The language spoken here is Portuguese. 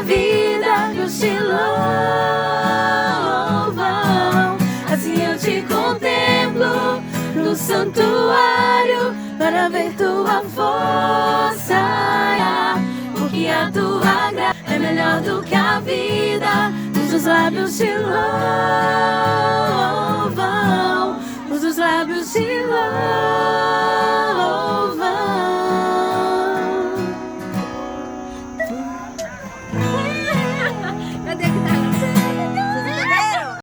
vida meus te louvam. Assim eu te contemplo no santuário para ver tua força, porque a tua graça é melhor do que a vida. Os teus lábios te louvam, os teus lábios te louvam.